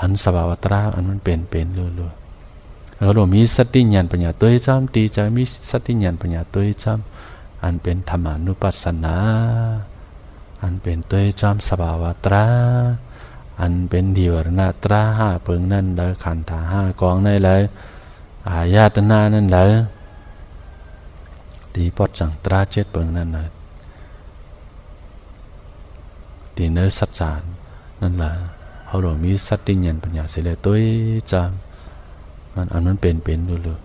หันสภาวะตราอันมันเป็นรู้แล้วเรามีสติญาณปัญญาตัวจำตีใจมีสติญาณปัญญาตัวจำอันเป็นธรรมานุปัสสนาอันเป็นตัวจำสภาวะตราอันเป็นดิวรณตราห้าเปิงนั่นเลยขันธ์ห้ากองนั่นเลยอายตนะนั่นเลยตีปอดจังตราเจ็ดเปิงนั่นเลยตีเนื้อสัจจานนั่นแหละเขาเรามีสติญาณปัญญาเสียเลยตัวจำอันนั้นเป็นรู้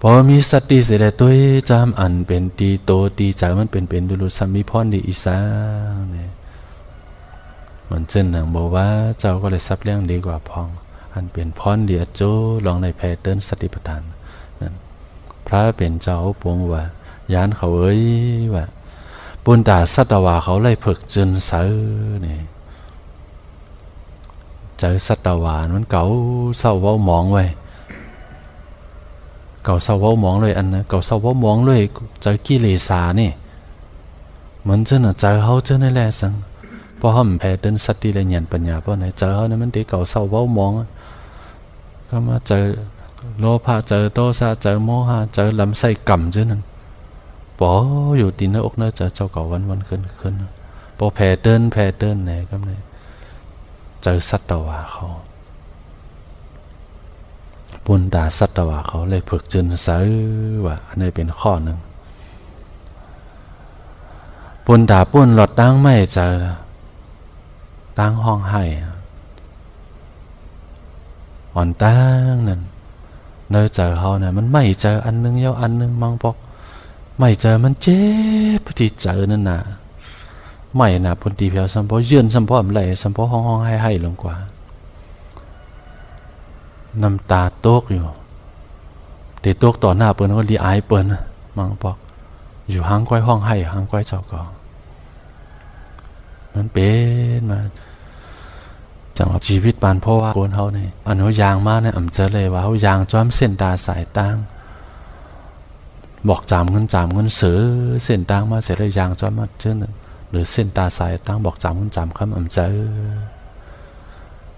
พอมีสติเสียเลยตัวจำอันเป็นตีโตตีใจมันเป็นรู้สัมมิพรดีอีสานเนี่ยมันเช่นหนังบอกว่าเจ้าก็เลยซับเลี้ยงดีกว่าพองอันเป็นพรดีอโจลองในแพเติร์นสติปัฏฐานนั่นพระเป็นเจ้าปวงว่ายานเขาเอ้ยว่าปุณตาสัตวาเขาไล่ฝึกจนเสือเนี่ยเจอสัตวามันเก่าเศร้าเว้ามองไว้เก่าเศร้าเว้ามองเลยอันนะเก่าเศร้าเว้ามองเลยเจอกิเลสานี่มันเจอเจอเขาเจอในแหล่สังเพราะเขาแพ้เดินสติและญาณปัญญาเพราะไหนเจอเขาเนี่ยมันตีเก่าเศร้าเว้ามองก็มาเจอโลภะเจอโทสะเจอโมหะเจอลำไส้กำเจอนั่นปออยู่ตีนหน้าอกเนื้อเจอเจ้าเก่าวันขึ้นพอแพ้เดินเนี่ยก็เนี่ยเจอสัตวาเขาปุณตาสัตวาเขาเลยฝึกจนเสือว่าอันนี้เป็นข้อหนึ่งปุณตาปุณหลอดตั้งไม่เจอตั้งห้องให้อ่อนตั้งนั่นเนื้อเจอเขาเนี่ยมันไม่เจออันนึงเย้าอันนึงมังปอกไม่เจอมันเจ็บที่เจอนั่นน่ะไม่นะพุนตีเพียวสัมพอยืนสัมพออะไรสัมพอห้องให้ลงกว่าน้ำตาโตกอยู่ตีโตกต่อหน้าเปิ้นก็รีอายเปิ้นมังบอกอยู่ห้างก้อยห้องให้ห้างก้อยเจ้าก่อมันเป็นมาจังหวะชีวิตปานเพราะว่าโกนเขาเนี่ยอันเขายางมากเนี่ยเจอเลยว่าเขายางจ้อมเส้นตาสายตั้งบอกจามเงินเสือเส้นตั้งมาเสร็จแล้วยางจ้อมมาเจอหรือเส้นตาสายตั้งบอกจำคำเจอ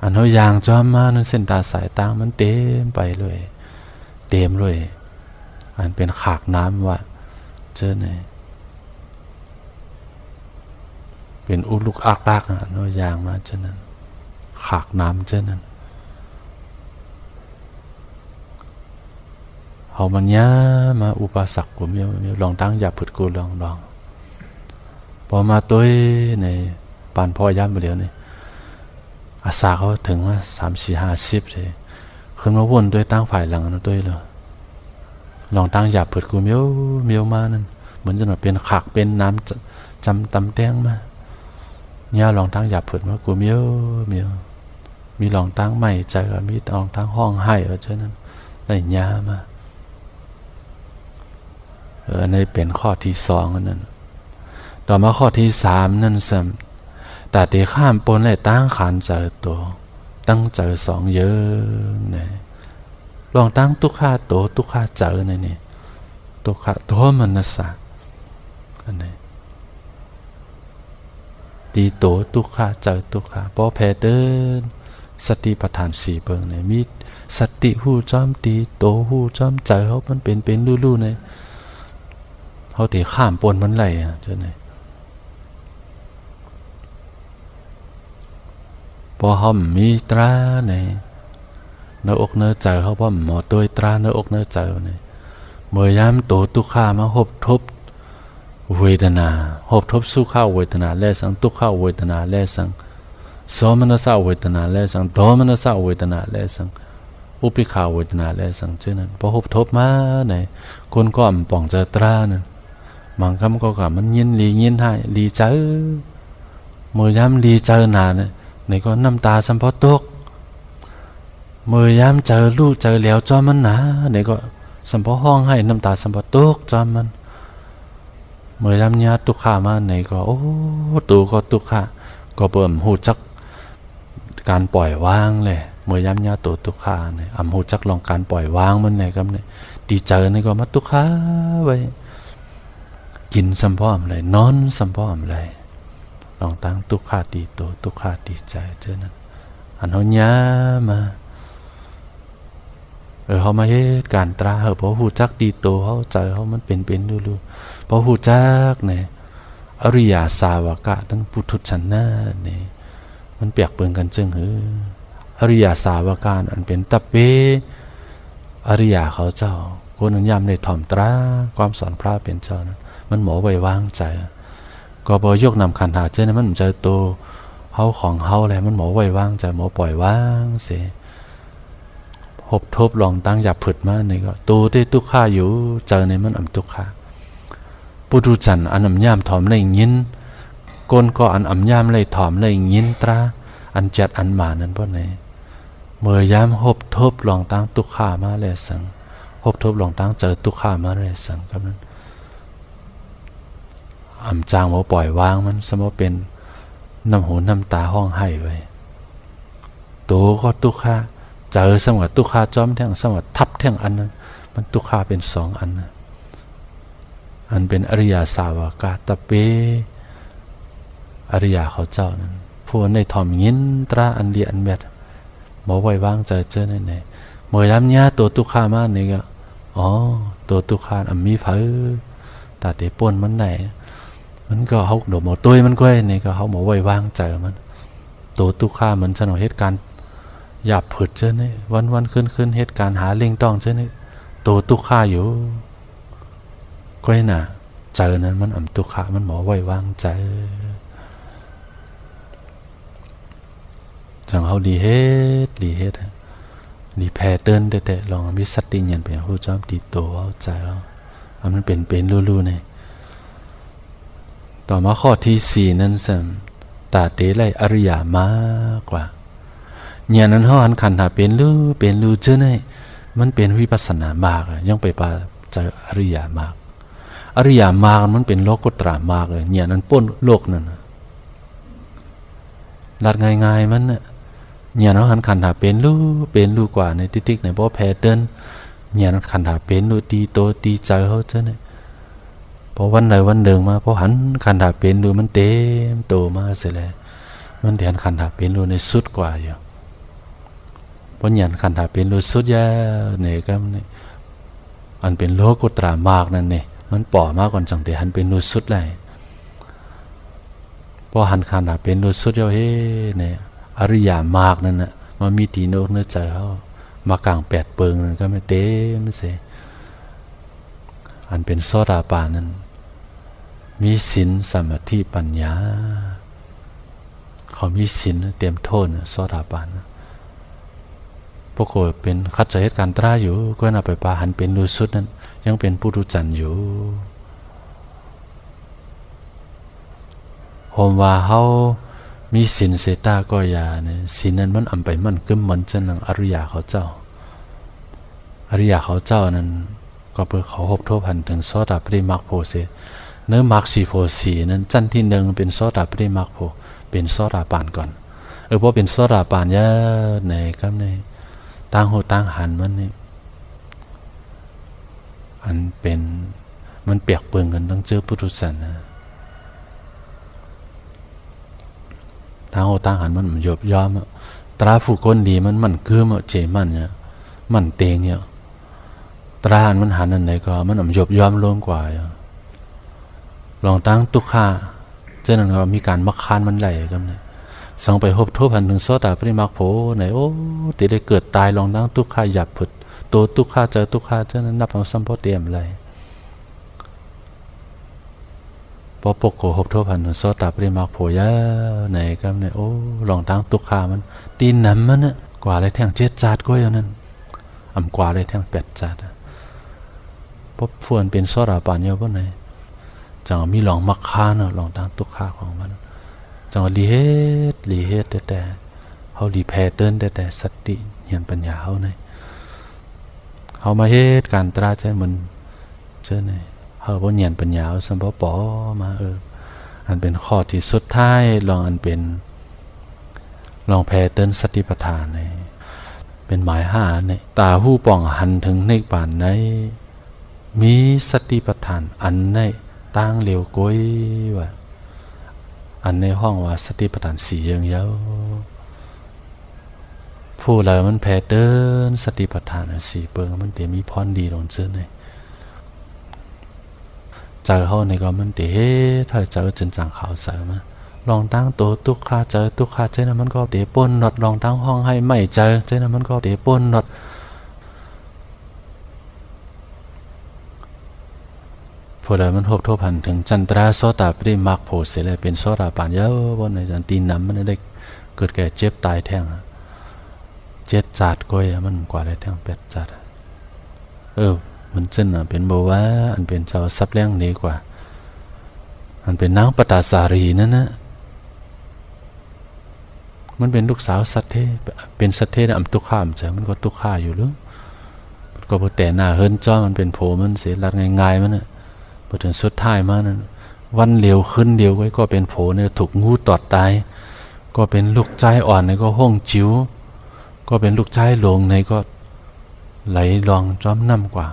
อันเขายางจ้อมมานั่นเส้นตาสายตั้งมันเต็มไปเลยเต็มเลยอันเป็นขากน้ำว่าเจอเนี่ยเป็นอุลุกอักตักอ่ะเขายางมาเจอนั้นขากน้ำเจอนั้นเขามันย้ามาอุปสรรคกูมีลองตั้งอย่าผุดกูลองพอมาตัวในปานพ่อย่ำไปเดียวนี่อาสาเขาถึงว่า30-50เลยขึ้นมาวนด้วยตั้งฝ่ายหลังนั่นด้วยเลยลองตั้งหยาบเปิดกูเมียวมานั่นเหมือนจะหน่อยเป็นขากเป็นน้ำจำตำแต้งมาเนี่ยลองตั้งหยาบเปิดมากูเมียวมีลองตั้งใหม่ใจกับมีลองตั้งห้องให้เฉยนั้นได้ยามาอันนี้เป็นข้อที่2นั่นต่อมาข้อที่3นั่นซ้ำแต่ตีข้ามปนเลยตั้งขันเจอตัวตั้งเจอ2เยอะเนี่ยลองตั้งตุกข้าโตตุกข้าเจอเนี่ยตุกข้าโตมันนะสักอันนี้ตีโตตุกข้าเจอตุกข้าพอแพ้เดินสติปัฏฐาน4เบิ่งเนี่ยมีสติหูจ้อมตีโตหูจ้อมเจอเขามันเป็นลู่ๆเนี่ยเขาตีข้ามปนมันไหลอ่ะเจ้าเนี่ยพอเขามีตราในเนื้ออกเนื้อใจเขาพอหมอตัวตราเนื้ออกเนื้อใจเนี่ยเมื่อยามโตตุกข้ามาหบทบเวทนาหบทบสุข้าเวทนาแลสังตุข้าเวทนาแลสังโสมนัสสะเวทนาแลสังโทมนัสสะเวทนาแลสังอุปิขาเวทนาแลสังเช่นนั้นพอหบทบมาเนี่ยคนก็ป่องเจอตรานั่นบางคำก็กับมันยินลียินให้ลีเจอเมื่อยามลีเจอหนาเนี่ยในก็น้ำตาสัมพอตกเมื่อยามเจอลูกเจอแล้วจอมันหนาในก็สัมพอห้องให้น้ำตาสัมพอตกจอมันเมื่อยามญาติตุกขามาในก็โอ้ตูก็ตุกขาก็เบิ่มหูจักการปล่อยวางเลยเมื่อยามญาติตุกขาเนี่ยหูจักลองการปล่อยวางมันเนี่ยครับเนี่ยดีเจอในก็มาตุกขาไว้กินสัมพอมเลยนอนสัมพอมเลยลองตั้งตุกขาตีโตตุกขาตีใจเจ้านั้น อันเขาหญ้ามาเขามาเฮ็ดการตราเพราะหูจักดีโตเขาใจเขามันเป็นดูเพราะหูจักเนี่ยอริยสาวกะทั้งปุถุชนนะเนี่ยมันเปียกเปิงกันจึงอริยสาวกะอันเป็นตะเปอริยเขาเจ้าคนนั้นยามในถ่อมตราความสอนพระเป็นเจ้านะมันหมอไว้วางใจก็บอยกนำขันหาเจ้านะมันใจโตเฮาของเฮาอะไรมันหมอไว้วางใจหมอปล่อยวางเสียหบทบลองตั้งหยับผึดมาเนี่ยก็ตูที่ทุกข้าอยู่เจอในมันอ่ำทุกข้าปุถุจันอันอ่ำย่ำถอมเลยยินก้นก็อันอ่ำย่ำเลยถอมเลยยินตราอันจัดอันมานั้นเพราะไหนเมื่อยามหบทบลองตั้งทุกข้ามาเลยสังหบทบลองตั้งเจอทุกข้ามาเลยสังครับนั้นอ่ำจางหมอปล่อยวางมันสมมติเป็นน้ำหูน้ำตาห้องไห้ไว้ตัวก็ทุกข้าเจอสมวัติตุขาจอมแท่งสมวัติทับแท่งอันนั้นมันตุขาเป็นสองอันนะอันเป็นอริยสาวกาตะเปอริยเขาเจ้านั้นผู้ในถ่อมยินตราอันเดียอันเบ็ดบอกไว้วางใจเจอในไหนเมื่อย้ำยาตัวตุขามาเนี่ยก็ตัวตุขาอันมีเผยตาเตปนมันไหนมันก็เขาโดดหมอตุ้ยมันก็เนี่ยก็เขาบอกไว้วางใจมันตัวตุขามันสนองเหตุการณ์หยาบผึดเจ้านี่วันขึ้นเหตุการณ์หาเล่งต้องเจ้านี่ตัวตุข่าอยู่ก็ให้น่ะเจอนั้นมันอ่ำตุข่ามันหมอไว้วางใจจังเขาดีเฮ็ดดีแพ้เตือนแต่ลองมีสติยันเป็นผู้จอมตีโตเอาใจเอามันเป็นรู้ๆเนี่ยต่อมาข้อที่ 4นั้นสัมตาเตไลอริยามากกว่าเนี่ยนั้นเขาหันขันหาเป็นรู้เจ้าเนี่ยมันเป็นวิปัสสนามากยังไปปาเจออริยามากมันเป็นโลกุตระมากเลยเนี่ยนั้นป้นโลกนั่นลัดง่ายๆมันเนี่ยนั้นหันขันหาเป็นรู้กว่าในติ๊กในบ่แพ้เดินเนี่ยนั้นขันหาเป็นรู้ตีโตตีใจเขาเจ้าเนี่ยพอวันใดวันหนึ่งมาพอหันขันหาเป็นรู้มันเต็มโตมาเสียแล้วมันแทนขันหาเป็นรู้ในสุดกว่าอยู่เพราะยันขันธาเป็นรู้สุดยาเนี่ยก็อันเป็นโลกุตระมากนั่นเนี่ยมันป่อมากกว่าจังแต่หันเป็นรู้สุดเลยพอหันขันธาเป็นรู้สุดยาเนี่ยอริยามากนั่นน่ะมันมีตีโนกเนื้อใจเขามากลาง8เปิงนั่นก็ไม่เต็มเสียอันเป็นโสดาปานนั้นมีศีลสมาธิปัญญาเขามีศีลเตรียมโทษโสดาปานพวกเขาเป็นคัดใจเหตุการณ์ตราอยู่ก็น่าไปปาหันเป็นรู้สุดนั้นยังเป็นปุถุจันอยู่ผมว่าเขามีศีลเสตาก็อย่าเนี่ยศีลนั้นมันอ่ำไปมันก็เหมือนจะนังอริยเขาเจ้านั้นก็เพื่อเขาหบทบหันถึงโสดาปริมักโพเสเนื้อมักสีโพสีนั้นจันที่หนึ่งเป็นโสดาปริมักโพเป็นโสดาปานก่อนเพราะเป็นโสดาปานยะในครับในตั้งหูตั้งหันมันนี่อันเป็นมันเปียกเปื้อนกันต้องเจอปุถุชนนะตั้งหูตั้งหันมันยบยอมตราผู้คนดีมันคือมันเจมันเนี่ยมันเตงเนี่ยตราหันมันหันอันไหนก็มันยบยอมล้มกว่าลองตั้งตุกข้าเจ้านั่นก็มีการมักคานมันไหลกันเนี่ยส่งไปหบทบหันถึงโสดาปริมักโผไหนติได้เกิดตายลองนั่งทุกข้าหยับผุดตัวทุกข้าเจอทุกข้าเจ้านั้นนับเอาสัมพอเตรียมอะไรพอปกโกหบทบหันถึงโสดาปริมักโผยะไหนครับเนี่ยลองตั้งทุกข้ามันตีนน้ำมันกว่าอะไรแท่ง7 จาดก็อย่างนั้นกว่าอะไรแท่ง8 จาดพบฝนเป็นโสดาปานเยอะป่ะไหนจังมีลองมักคานลองตั้งทุกข้าของมันจังลีเฮ็ดแต่เขาลีแพ้เดินแต่สติเห็นปัญญาเขาเนี่ยเขามาเฮ็ดการตราใจมันเจอเนี่ยเขาบ่เห็นปัญญาสัมบ่ปอมาอันเป็นข้อที่สุดท้ายลองแพ้เดินสติปัฏฐานเนี่ยเป็นหมายหาเนี่ยตาหูป่องหันถึงนิพพานในมีสติปัฏฐานอันในตั้งเร็วก้อยว่าอันในห้องว่าสติปัฏฐาน4อย่างเยาว ผู้เลยมันแพ้เดินสติปัฏฐานสี่เปิงมันเตมีพรดีลงเจอในเจอเขาในก็มันเตถ้าเจอจนจังขาวเสือมาลองตั้งตัวตุกขาเจอตุกขาเจนะมันก็เตป่นหนดลองตั้งห้องให้ไม่เจอเจนะมันก็เตป่นหนดพอเลยมันทบหันถึงจันทราโสตาปริมักโผเสเลยเป็นโสตาปานเยอะบนในจันตีน้ำมันได้เกิดแก่เจ็บตายแท่งเจ็ดจัดก้อยมันกว่าได้แท่งเป็ดจัดมันเจนเป็นโบว่าอันเป็นเจ้าซับแรงดีกว่ามันเป็นนางปตาสารีนั่นนะมันเป็นลูกสาวสัตเทเป็นสัตเทนะอัมตุข้ามเจอมันก็ตุข้าอยู่หรือก็พอแต่หน้าเฮิรนจ้อมันเป็นโผมันเสียรัดง่ายๆมันน่ะพอถึงสุดท้ายมานั้นวันเลียวขึ้นเดียวไว้ก็เป็นโผเนี่ยถูกงูตอดตายก็เป็นลูกใจอ่อนในก็ห้องจิ๋วก็เป็นลูกใจหลงในก็ไหลลองจ้อมน้ำกว่า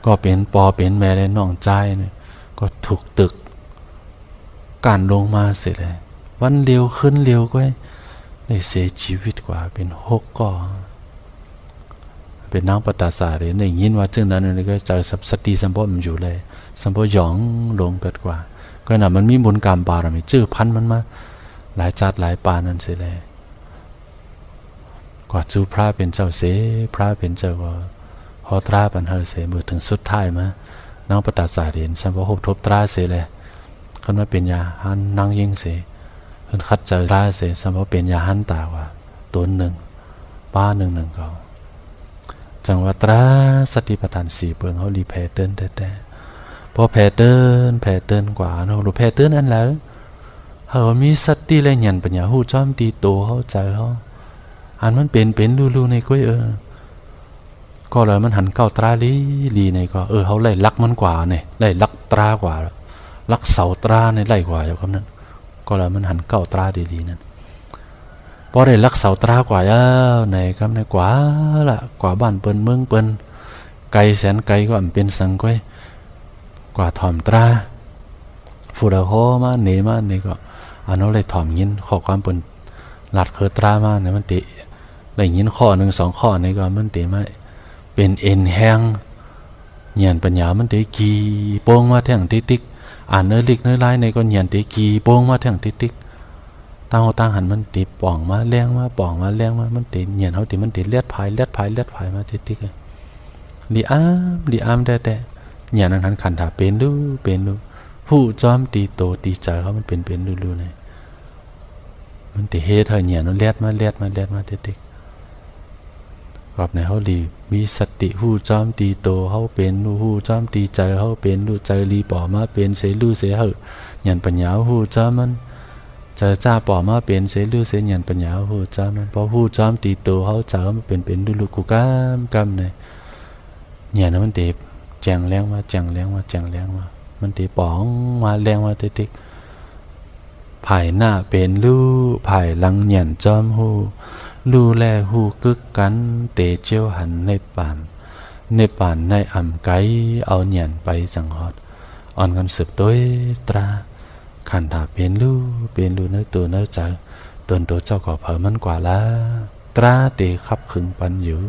ก็เป็นปอเป็นแม่และน้องใจเนี่ยก็ถูกตึกการลงมาเสร็จเลยวันเลียวขึ้นเลียวก็ได้เสียชีวิตกว่าเป็นหกก็เป็นนางปตาสารีในยินว่าจึงนั้นนี่ก็เจอสติสัมปชัญญะมันอยู่เลยสัมปชัญญะลงเปิดกว่าก็น่ะมันมีบุญกรรมบารมีชื่อพันมันมาหลายจัดหลายปานั่นเสียเลยกว่าจูพระเป็นเจ้าเสพระเป็นเจ้าก็พอตราปันเฮเสมือถึงสุดท้ายมานางปตาสารีสัมปชัญญะทบตราเสียเลยขึ้นมาเป็นยาหันนางยิงเสขึ้นคัดเจอตราเสสัมปชัญญะเป็นยาหันตาว่าตัวหนึ่งป้าหนึ่งเขาจังหวัดตราสติปัฏฐานสี่เปิงเขารีแพเติร์นแต่พอแพเติร์นกว่าเนาะรู้แพเติร์นอันแล้วเขามีสติและญาณปัญญาหูจ้อมตีโตเขาใจเขาอันมันเป็นรู้ในก้อยก็เลยมันหันเก้าตราลีในก็เขาไล่ลักมันกว่าเนี่ยไล่ลักตรากว่าลักเสาตราในไล่กว่าอย่างนั้นก็เลยมันหันเก้าตราดีนั่นพอได้ลักเสาตรากว่าในคำในกว่าละกว่าบ้านเปิ้นเมืองเปิ้นไกลแสนไกลก็เป็นสังก้อยกว่าถ่อมตราฟูดาโฮมาเนมาเนี่ยก็อันนั้นเลยถ่อมยินข้อความเปิ้นหลัดเคอตรามาเนี่ยมันติได้ยินข้อหนึ่งสองข้อในก็มันติมาเป็นเอ็นแห้งเหียนปัญญามันติกีโป้งมาแท่งติ๊กอ่านเนื้อลิกเนื้อลายในก็เหียนติกีโป้งมาแท่งติ๊กตั้งหันมันติป่องมาแรงมาป่องมาแรงมามันติเหียนเขาติมันติเลียดพายมาติ๊กลีอามแต่เหียนนั้นขันถาเป็นดูผู้จอมตีโตตีใจเขามันเป็นดูๆเนี่ยมันติเฮเธอเหียนมันเลียดมาติ๊กกอบในเขาดีมีสติหู้จอมตีโตเขาเป็นหู้จอมตีใจเขาเป็นรู้ใจรีป่อมาเป็นเสรู้เสเหอะหยันปัญญาหู้จอมมันเจอจ้าป่อมาเป็นเสรู้เสหยันปัญญาหู้จอมมันเพราะหู้จอมตีโตเขาเจอมันเป็นดูกูกำเนี่ยหยันมันตีแจงแรงมามันตีป่องมาแรงมาติ๊กภายหน้าเป็นรู้ภายหลังหยันจอมหู้ดูแลหูกึกกันเตเจียวหันในป่านในอ่ำไกเอาเหยียนไปสังหอดอ่อนกันสืบด้วยตราขันถาเป็นรู้เนื้อตัวเนื้อใจตนตัวเจ้าก็เผอมันกว่าละตราเตขับขึงปันอยู่